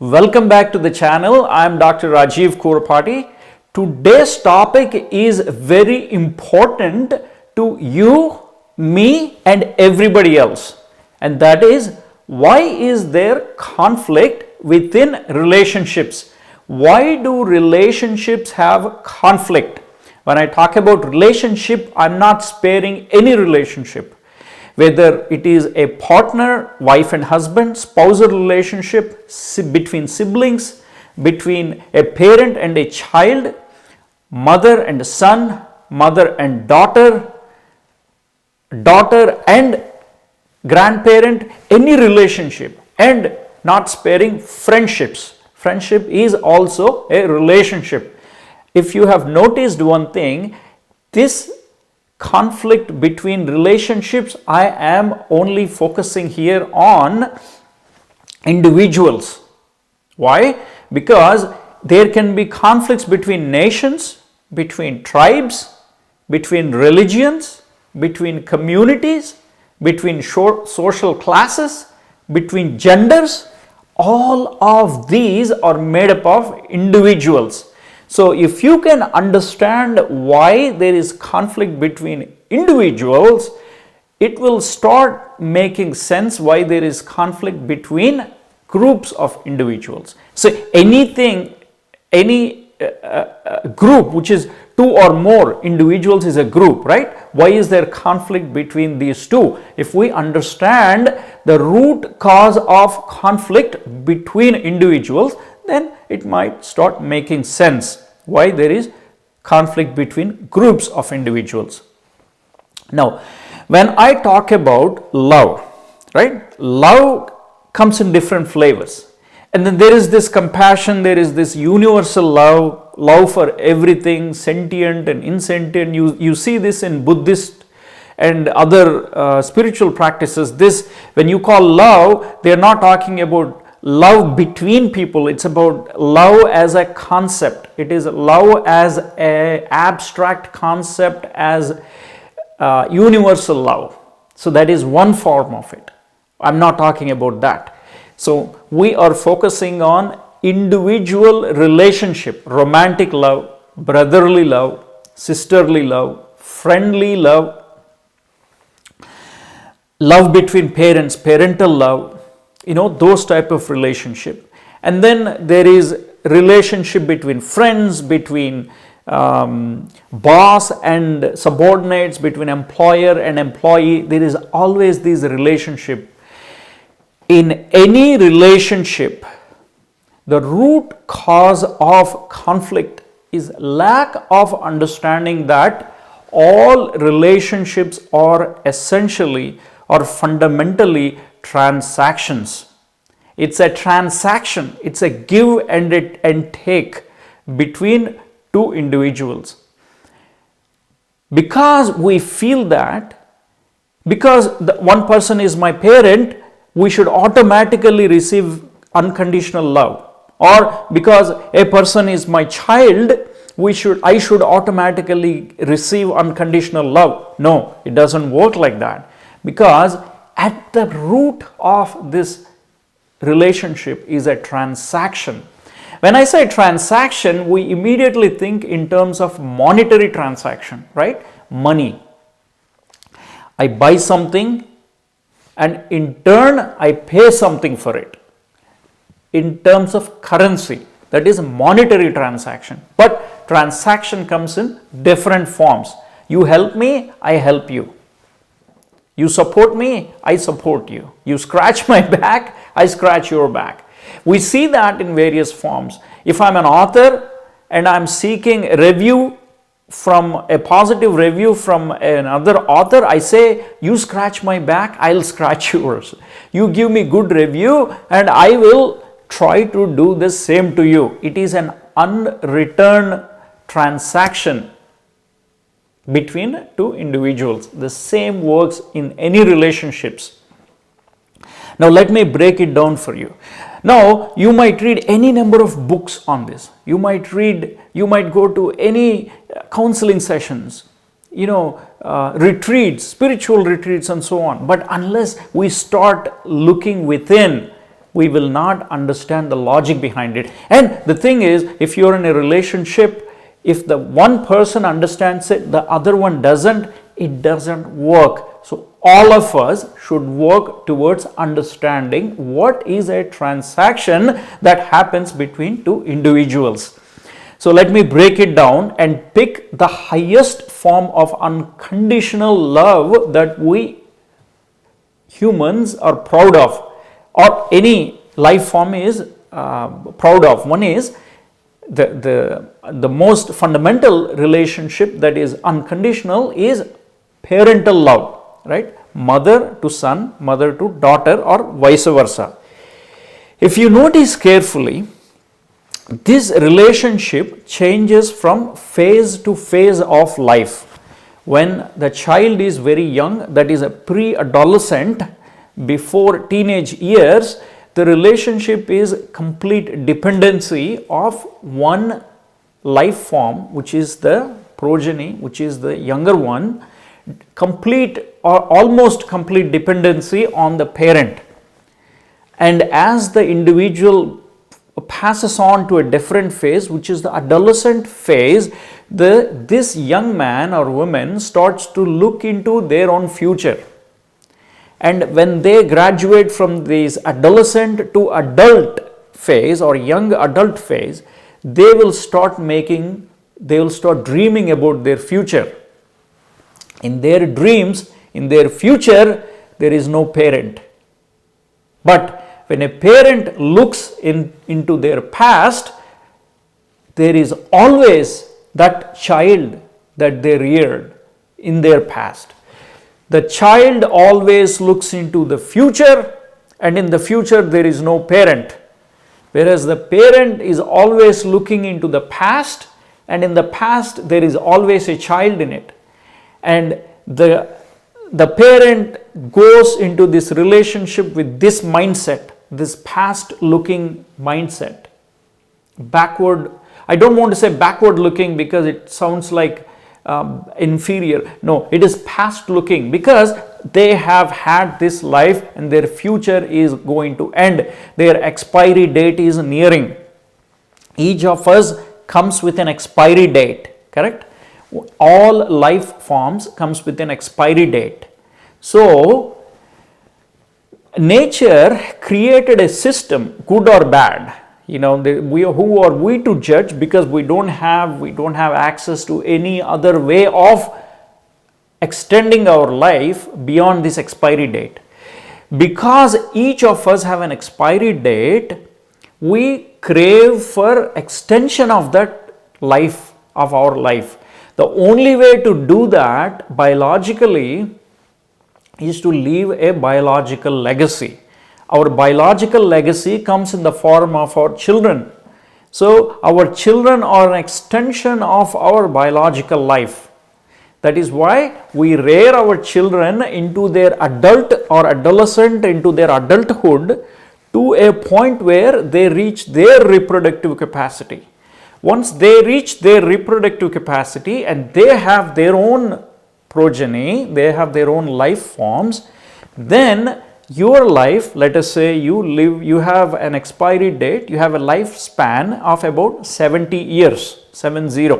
Welcome back to the channel. I am Dr. Rajiv Kurapati. Today's topic is very important to you, me, and everybody else. And that is, why is there conflict within relationships? Why do relationships have conflict? When I talk about relationship, I'm not sparing any relationship. Whether it is a partner, wife and husband, spousal relationship, between siblings, between a parent and a child, mother and son, mother and daughter, daughter and grandparent, any relationship, and not sparing friendships. Friendship is also a relationship. If you have noticed one thing, this conflict between relationships, I am only focusing here on individuals. Why? Because there can be conflicts between nations, between tribes, between religions, between communities, between social classes, between genders. All of these are made up of individuals. So if you can understand why there is conflict between individuals, it will start making sense why there is conflict between groups of individuals. So any group which is two or more individuals is a group, right? Why is there conflict between these two? If we understand the root cause of conflict between individuals, then it might start making sense why there is conflict between groups of individuals. Now, when I talk about love, right? Love comes in different flavors. And then there is this compassion, there is this universal love for everything, sentient and insentient. You see this in Buddhist and other spiritual practices. This, when you call love, they are not talking about love between people. It's about love as a concept. It is love as an abstract concept, as universal love. So that is one form of it. I'm not talking about that. So we are focusing on individual relationship, romantic love, brotherly love, sisterly love, friendly love, love between parents, parental love, those type of relationship. And then there is relationship between friends, between boss and subordinates, between employer and employee. There is always this relationship. In any relationship, the root cause of conflict is lack of understanding that all relationships are essentially or fundamentally transactions. It's a transaction. It's a give and take between two individuals. Because we feel that, because one person is my parent, we should automatically receive unconditional love. Or because a person is my child, I should automatically receive unconditional love. No, it doesn't work like that. Because at the root of this relationship is a transaction. When I say transaction, we immediately think in terms of monetary transaction, right? Money. I buy something and in turn I pay something for it. In terms of currency, that is a monetary transaction. But transaction comes in different forms. You help me, I help you. You support me, I support you. You scratch my back, I scratch your back. We see that in various forms. If I'm an author and I'm seeking a positive review from another author, I say, you scratch my back, I'll scratch yours. You give me good review and I will try to do the same to you. It is an unreturned transaction between two individuals. The same works in any relationships. Now let me break it down for you. Now you might read any number of books on this. You might go to any counseling sessions, retreats, spiritual retreats and so on. But unless we start looking within, we will not understand the logic behind it. And the thing is, if you're in a relationship, if the one person understands it, the other one doesn't, it doesn't work. So all of us should work towards understanding what is a transaction that happens between two individuals. So let me break it down and pick the highest form of unconditional love that we humans are proud of, or any life form is proud of. One is the most fundamental relationship that is unconditional is parental love, right? Mother to son, mother to daughter, or vice versa. If you notice carefully, this relationship changes from phase to phase of life. When the child is very young, that is a pre-adolescent, before teenage years, the relationship is complete dependency of one life form, which is the progeny, which is the younger one, complete or almost complete dependency on the parent. And as the individual passes on to a different phase, which is the adolescent phase, this young man or woman starts to look into their own future. And when they graduate from this adolescent to adult phase or young adult phase, they will start dreaming about their future. In their dreams, in their future, there is no parent. But when a parent looks into their past, there is always that child that they reared in their past. The child always looks into the future, and in the future there is no parent. Whereas the parent is always looking into the past, and in the past there is always a child in it. And the parent goes into this relationship with this mindset, this past looking mindset. Backward, I don't want to say backward looking because it sounds like inferior. No, it is past looking, because they have had this life and their future is going to end. Their expiry date is nearing. Each of us comes with an expiry date, correct? All life forms comes with an expiry date. So nature created a system, good or bad. Who are we to judge, because we don't have access to any other way of extending our life beyond this expiry date. Because each of us have an expiry date, we crave for extension of that life, of our life. The only way to do that biologically is to leave a biological legacy. Our biological legacy comes in the form of our children. So our children are an extension of our biological life. That is why we rear our children into their adult or adolescent, into their adulthood, to a point where they reach their reproductive capacity. Once they reach their reproductive capacity and they have their own progeny, they have their own life forms, then your life, let us say you have an expiry date, you have a lifespan of about 70 years, 70.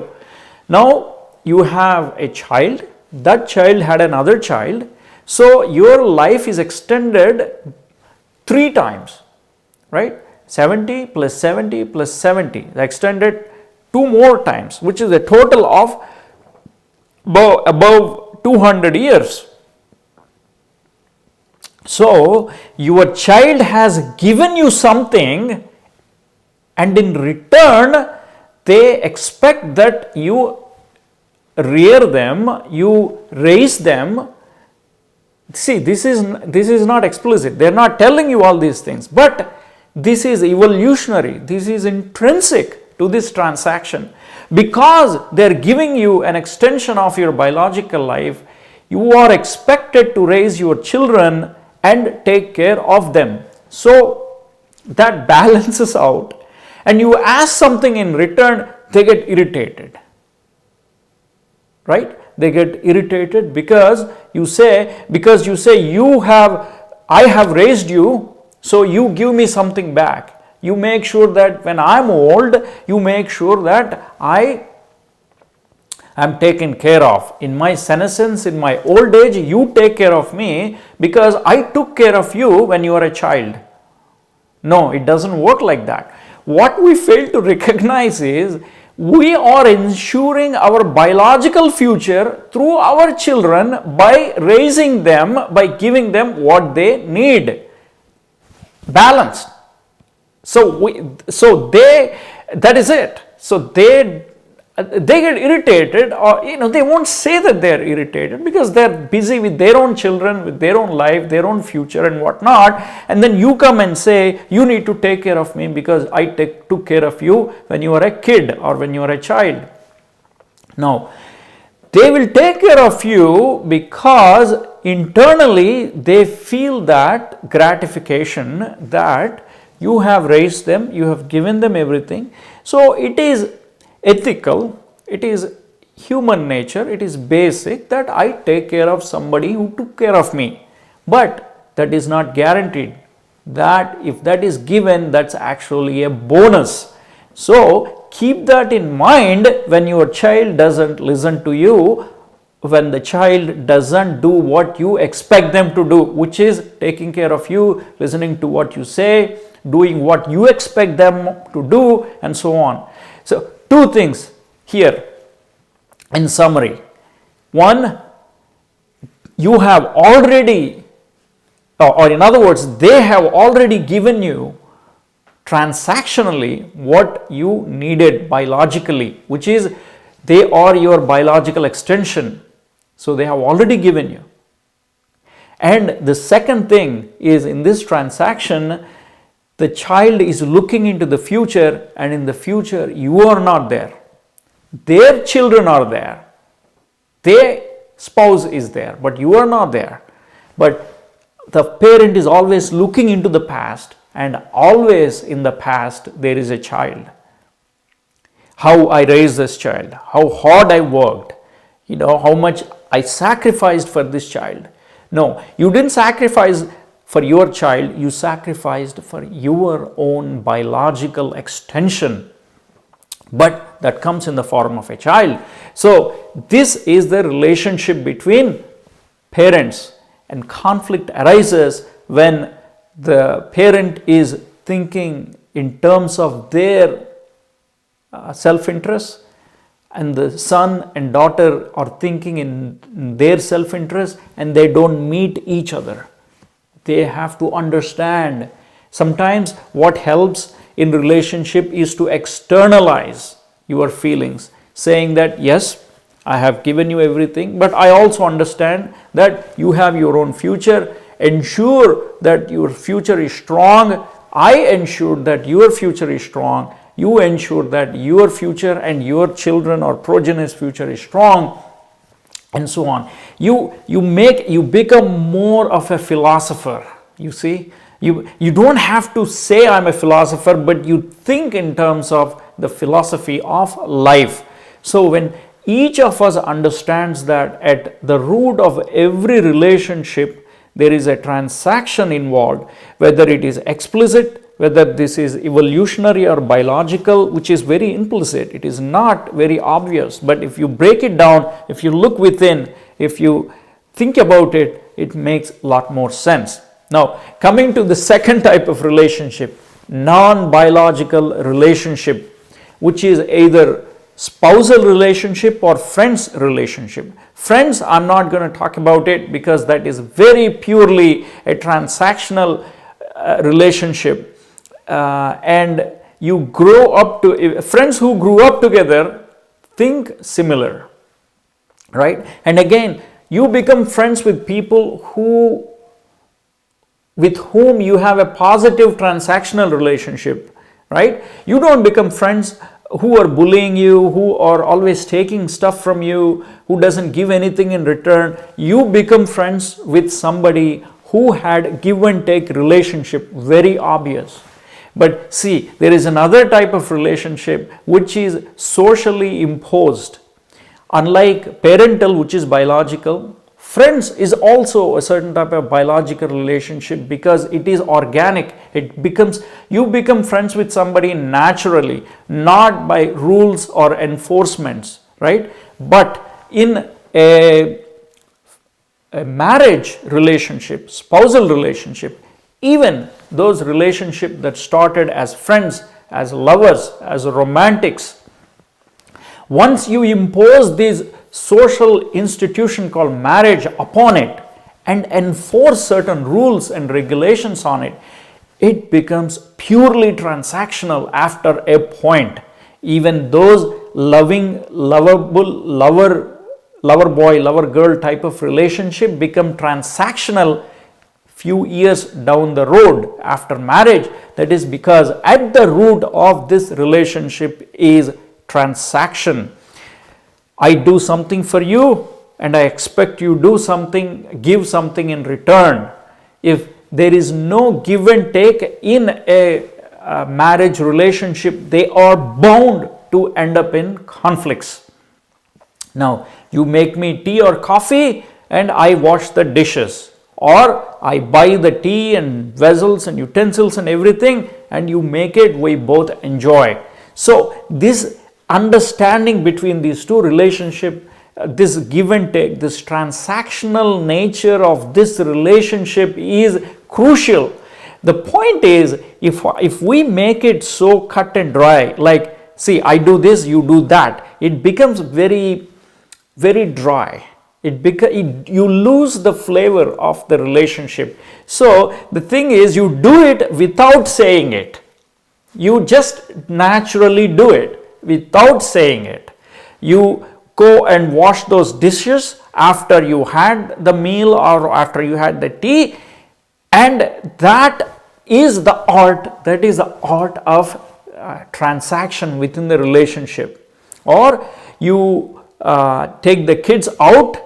Now you have a child, that child had another child, so your life is extended 3 times, right? 70 plus 70 plus 70, extended 2 more times, which is a total of above 200 years. So your child has given you something, and in return they expect that you rear them, you raise them. See, this is not explicit. They are not telling you all these things, but this is evolutionary. This is intrinsic to this transaction. Because they are giving you an extension of your biological life, you are expected to raise your children and take care of them. So that balances out, and you ask something in return, they get irritated, right? They get irritated because you say I have raised you, So you give me something back. You make sure that when I'm old, you make sure that I am taken care of. In my senescence, in my old age, you take care of me because I took care of you when you were a child. No, it doesn't work like that. What we fail to recognize is we are ensuring our biological future through our children by raising them, by giving them what they need. Balanced. So they, that is it. So they get irritated, or they won't say that they are irritated because they are busy with their own children, with their own life, their own future and whatnot, and then you come and say you need to take care of me because I took care of you when you were a kid or when you were a child. No, they will take care of you because internally they feel that gratification that you have raised them, you have given them everything. So it is ethical, it is human nature, it is basic that I take care of somebody who took care of me. But that is not guaranteed. That if that is given, that's actually a bonus. So keep that in mind when your child doesn't listen to you, when the child doesn't do what you expect them to do, which is taking care of you, listening to what you say, doing what you expect them to do, and so on. So two things here in summary. One, you have already, or in other words, they have already given you transactionally what you needed biologically, which is they are your biological extension. So they have already given you. And the second thing is, in this transaction, the child is looking into the future, and in the future you are not there. Their children are there. Their spouse is there, but you are not there. But the parent is always looking into the past, and always in the past there is a child. How I raised this child, how hard I worked, how much I sacrificed for this child. No, you didn't sacrifice for your child, you sacrificed for your own biological extension. But that comes in the form of a child. So this is the relationship between parents, and conflict arises when the parent is thinking in terms of their self-interest, and the son and daughter are thinking in their self-interest, and they don't meet each other. They have to understand. Sometimes what helps in relationship is to externalize your feelings, saying that yes, I have given you everything, but I also understand that you have your own future. Ensure that your future is strong. I ensure that your future is strong. You ensure that your future and your children or progeny's future is strong, and so on. You become more of a philosopher. You see, you don't have to say I'm a philosopher, but you think in terms of the philosophy of life. So when each of us understands that at the root of every relationship there is a transaction involved, whether it is explicit, whether this is evolutionary or biological, which is very implicit, it is not very obvious. But if you break it down, if you look within, if you think about it, it makes a lot more sense. Now, coming to the second type of relationship, non-biological relationship, which is either spousal relationship or friends relationship. Friends, I'm not going to talk about it because that is very purely a transactional relationship. And you grow up to, friends who grew up together think similar, right? And again, you become friends with people with whom you have a positive transactional relationship, right? You don't become friends who are bullying you, who are always taking stuff from you, who doesn't give anything in return. You become friends with somebody who had give and take relationship, very obvious. But see, there is another type of relationship which is socially imposed. Unlike parental, which is biological, Friends is also a certain type of biological relationship because it is organic. You become friends with somebody naturally, not by rules or enforcements, right? But in a marriage relationship, spousal relationship, even those relationships that started as friends, as lovers, as romantics, once you impose this social institution called marriage upon it and enforce certain rules and regulations on it, it becomes purely transactional after a point. Even those loving, lovable, lover boy, lover girl type of relationship become transactional few years down the road after marriage. That is because at the root of this relationship is transaction. I do something for you and I expect you do something, give something in return. If there is no give and take in a marriage relationship, they are bound to end up in conflicts. Now, you make me tea or coffee and I wash the dishes, or I buy the tea and vessels and utensils and everything and you make it, we both enjoy. So this understanding between these two relationships, this give and take, this transactional nature of this relationship is crucial. The point is, if we make it so cut and dry, like, see, I do this, you do that, it becomes very, very dry. You lose the flavor of the relationship. So the thing is, you do it without saying it. You just naturally do it without saying it. You go and wash those dishes after you had the meal or after you had the tea, and that is the art of transaction within the relationship. Or you take the kids out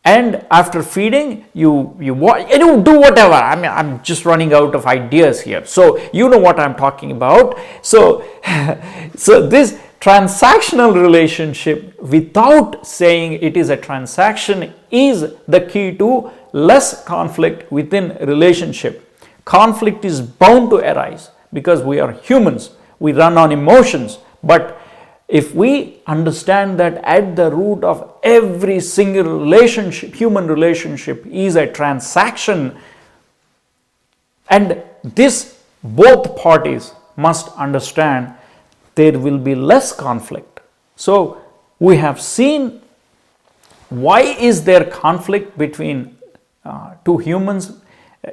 and after feeding you do whatever. I'm just running out of ideas here, so you know what I'm talking about. So this transactional relationship without saying it is a transaction is the key to less conflict within a relationship. Conflict is bound to arise because we are humans, we run on emotions, but if we understand that at the root of every single relationship, human relationship, is a transaction, and this both parties must understand, there will be less conflict. So we have seen why is there conflict between two humans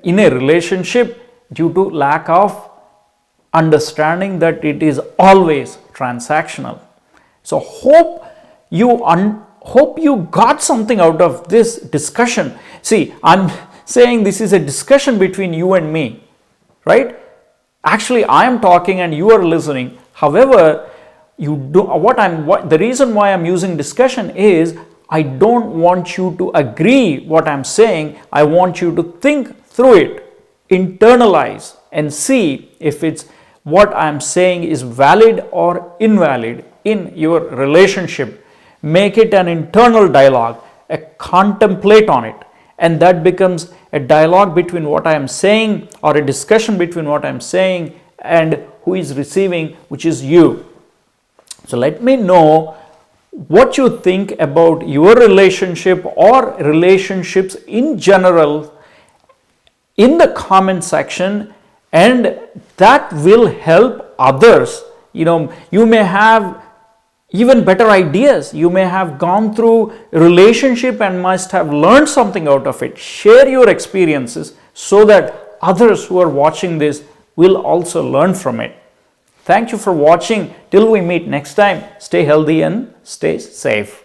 in a relationship, due to lack of understanding that it is always transactional. So hope you got something out of this discussion. See, I'm saying this is a discussion between you and me, right? Actually, I am talking and you are listening. However, the reason why I'm using discussion is I don't want you to agree what I'm saying. I want you to think through it, internalize, and see if it's what I'm saying is valid or invalid in your relationship. Make it an internal dialogue, contemplate on it, and that becomes a dialogue between what I am saying, or a discussion between what I am saying and who is receiving, which is you. So let me know what you think about your relationship or relationships in general in the comment section, and that will help others. You may have even better ideas. You may have gone through a relationship and must have learned something out of it. Share your experiences so that others who are watching this will also learn from it. Thank you for watching. Till we meet next time, stay healthy and stay safe.